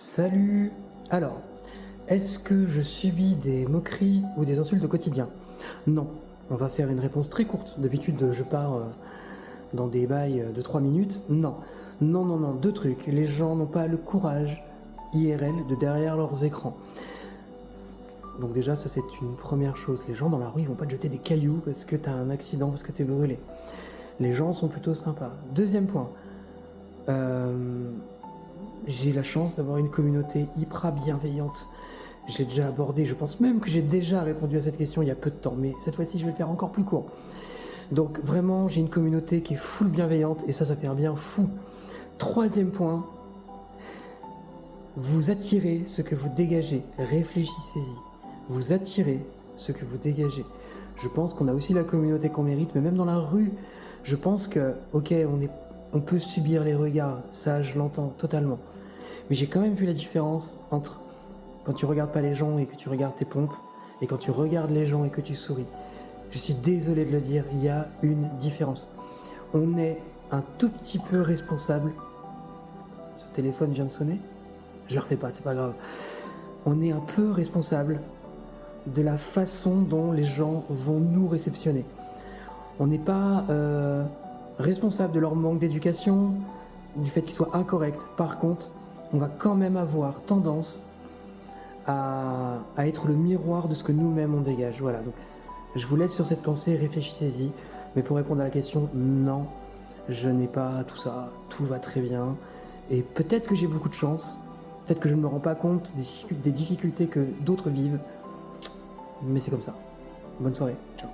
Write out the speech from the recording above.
Salut! Alors, est-ce que je subis des moqueries ou des insultes au quotidien? Non. On va faire une réponse très courte. D'habitude, je pars dans des bails de 3 minutes. Non. Non, non, non. Deux trucs. Les gens n'ont pas le courage IRL de derrière leurs écrans. Donc déjà, ça c'est une première chose. Les gens dans la rue, ils vont pas te jeter des cailloux parce que t'as un accident, parce que t'es brûlé. Les gens sont plutôt sympas. Deuxième point. J'ai la chance d'avoir une communauté hyper bienveillante. J'ai déjà abordé, je pense même que j'ai déjà répondu à cette question il y a peu de temps, mais cette fois-ci je vais le faire encore plus court. Donc vraiment, j'ai une communauté qui est full bienveillante et ça fait un bien fou. Troisième point, vous attirez ce que vous dégagez, réfléchissez-y. Vous attirez ce que vous dégagez. Je pense qu'on a aussi la communauté qu'on mérite, mais même dans la rue, je pense que, ok, on peut subir les regards, ça je l'entends totalement. Mais j'ai quand même vu la différence entre quand tu regardes pas les gens et que tu regardes tes pompes, et quand tu regardes les gens et que tu souris. Je suis désolé de le dire, il y a une différence. On est un tout petit peu responsable. Ce téléphone vient de sonner. Je le refais pas, c'est pas grave. On est un peu responsable de la façon dont les gens vont nous réceptionner. On n'est pas responsable de leur manque d'éducation, du fait qu'ils soient incorrects. Par contre, on va quand même avoir tendance à être le miroir de ce que nous-mêmes on dégage. Voilà, donc je vous laisse sur cette pensée, réfléchissez-y. Mais pour répondre à la question, non, je n'ai pas tout ça, tout va très bien. Et peut-être que j'ai beaucoup de chance, peut-être que je ne me rends pas compte des difficultés que d'autres vivent, mais c'est comme ça. Bonne soirée, ciao.